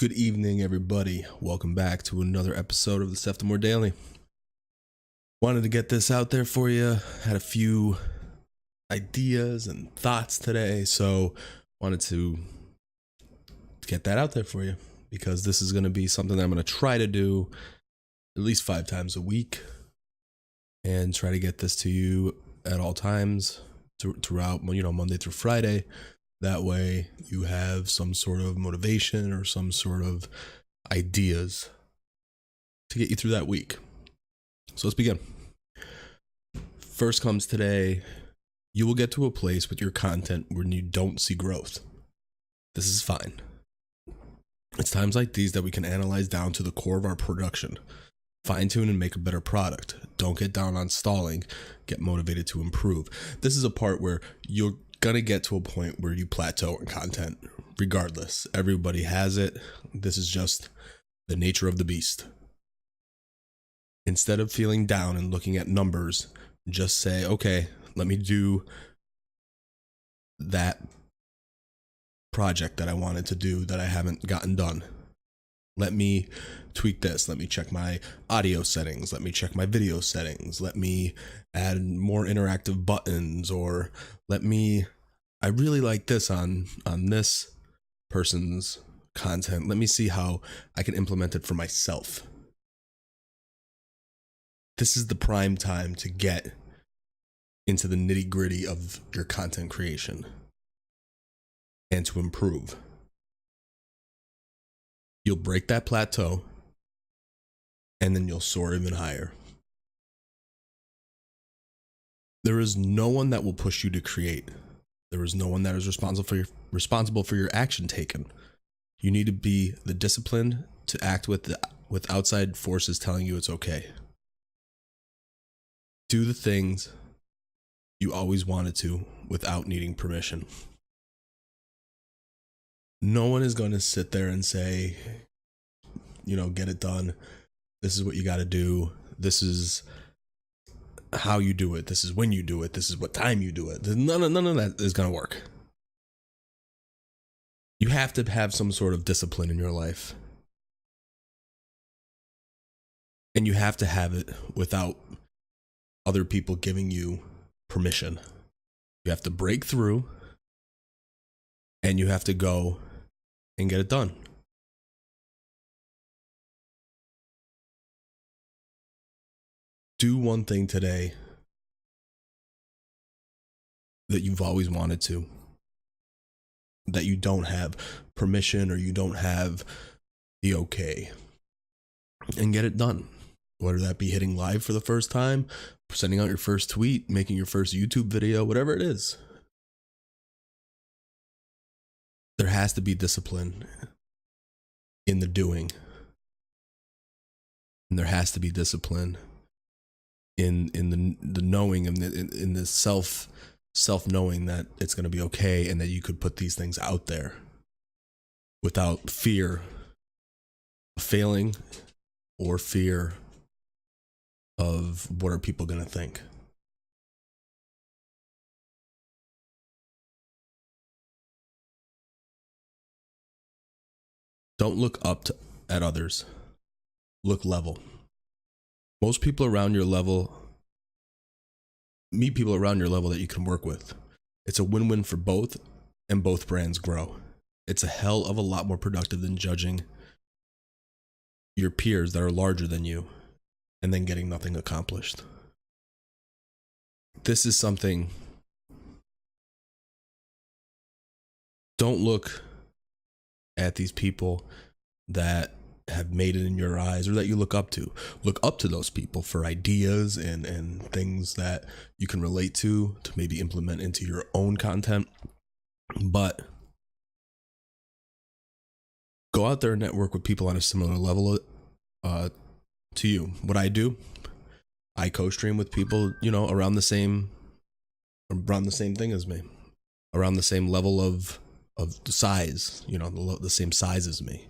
Good evening, everybody. Welcome back to another episode of the Seftimor Daily. Wanted to get this out there for you. Had a few ideas and thoughts today, so wanted to get that out there for you because this is going to be something that I'm going to try to do at least 5 times a week and try to get this to you at all times throughout, Monday through Friday. That way you have some sort of motivation or some sort of ideas to get you through that week. So let's begin. First comes today, you will get to a place with your content when you don't see growth. This is fine. It's times like these that we can analyze down to the core of our production, fine tune and make a better product. Don't get down on stalling, get motivated to improve. This is a part where you're gonna get to a point where you plateau in content regardless. Everybody has it. This is just the nature of the beast. Instead of feeling down and looking at numbers, just say, okay, let me do that project that I wanted to do that I haven't gotten done. Let me tweak this. Let me check my audio settings. Let me check my video settings. Let me add more interactive buttons, or I really like this on this person's content. Let me see how I can implement it for myself. This is the prime time to get into the nitty-gritty of your content creation and to improve. You'll break that plateau and then you'll soar even higher. There is no one that will push you to create. There is no one that is responsible for your action taken. You need to be the discipline to act with outside forces telling you it's okay. Do the things you always wanted to without needing permission. No one is going to sit there and say, get it done. This is what you got to do. This is how you do it. This is when you do it. This is what time you do it. None of that is going to work. You have to have some sort of discipline in your life. And you have to have it without other people giving you permission. You have to break through and you have to go and get it done. Do one thing today that you've always wanted to, that you don't have permission or you don't have the okay, and get it done. Whether that be hitting live for the first time, sending out your first tweet, making your first YouTube video, whatever it is. There has to be discipline in the doing. And there has to be discipline in the knowing and in the self knowing that it's going to be okay and that you could put these things out there without fear of failing or fear of what are people going to think. Don't look up at others. Look level. Most people around your level, meet people around your level that you can work with. It's a win-win for both, and both brands grow. It's a hell of a lot more productive than judging your peers that are larger than you and then getting nothing accomplished. This is something. Don't look at these people that have made it in your eyes or that you look up to. Look up to those people for ideas and things that you can relate to maybe implement into your own content. But go out there and network with people on a similar level to you. What I do, I co-stream with people, around the same thing as me, around the same level of the size, the same size as me.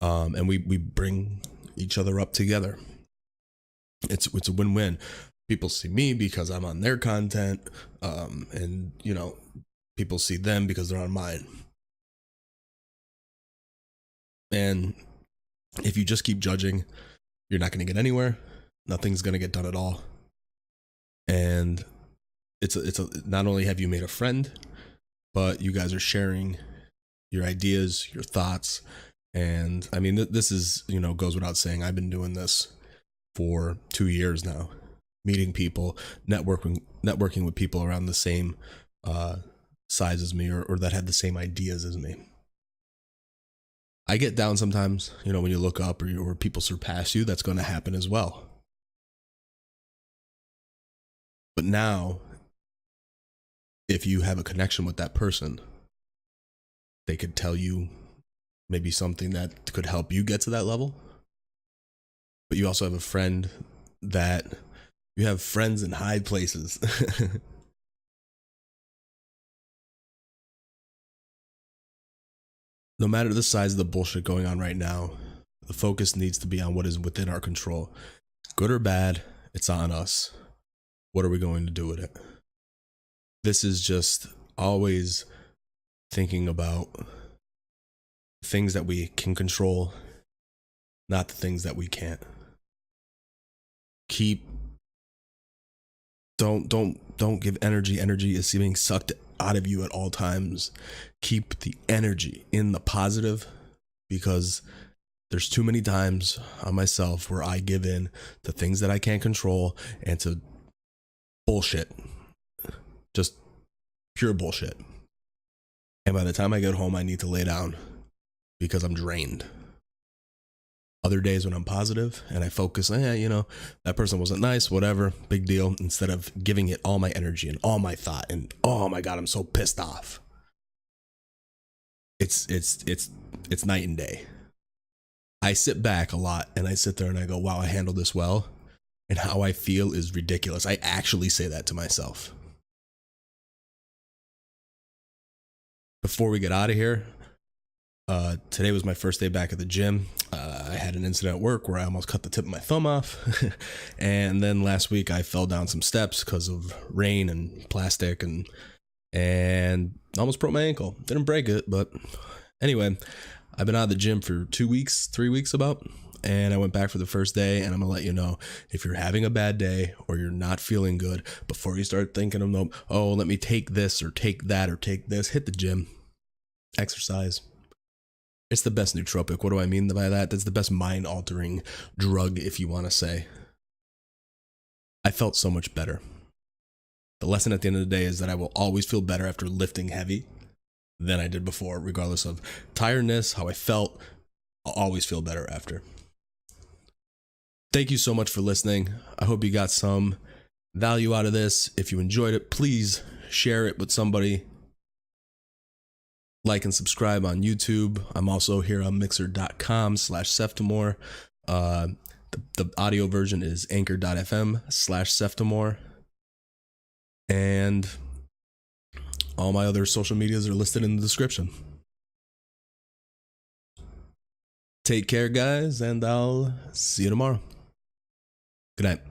And we bring each other up together. It's a win-win. People see me because I'm on their content, and people see them because they're on mine. And if you just keep judging, you're not going to get anywhere. Nothing's going to get done at all. And it's not only have you made a friend, but you guys are sharing your ideas, your thoughts. And I mean, this is, goes without saying. I've been doing this for 2 years now, meeting people, networking with people around the same size as me, or that have the same ideas as me. I get down sometimes, when you look up or people surpass you. That's going to happen as well. But now, if you have a connection with that person, they could tell you maybe something that could help you get to that level. But you also have a friend that you have friends in high places. No matter the size of the bullshit going on right now, the focus needs to be on what is within our control. Good or bad, it's on us. What are we going to do with it? This is just always thinking about things that we can control, not the things that we can't. Don't give energy. Energy is being sucked out of you at all times. Keep the energy in the positive, because there's too many times on myself where I give in to things that I can't control and to bullshit. Just pure bullshit. And by the time I get home, I need to lay down because I'm drained. Other days when I'm positive and I focus, that person wasn't nice, whatever, big deal. Instead of giving it all my energy and all my thought and, oh my God, I'm so pissed off. It's night and day. I sit back a lot and I sit there and I go, wow, I handled this well. And how I feel is ridiculous. I actually say that to myself. Before we get out of here, today was my first day back at the gym. I had an incident at work where I almost cut the tip of my thumb off. And then last week I fell down some steps because of rain and plastic and almost broke my ankle. Didn't break it, but anyway, I've been out of the gym for 3 weeks about. And I went back for the first day, and I'm going to let you know, if you're having a bad day or you're not feeling good, before you start thinking of, oh, let me take this or take that or take this, hit the gym, exercise. It's the best nootropic. What do I mean by that? That's the best mind-altering drug, if you want to say. I felt so much better. The lesson at the end of the day is that I will always feel better after lifting heavy than I did before, regardless of tiredness, how I felt. I'll always feel better after. Thank you so much for listening. I hope you got some value out of this. If you enjoyed it, please share it with somebody. Like and subscribe on YouTube. I'm also here on mixer.com/Seftimor. The audio version is anchor.fm/Seftimor. And all my other social medias are listed in the description. Take care, guys, and I'll see you tomorrow. Good night.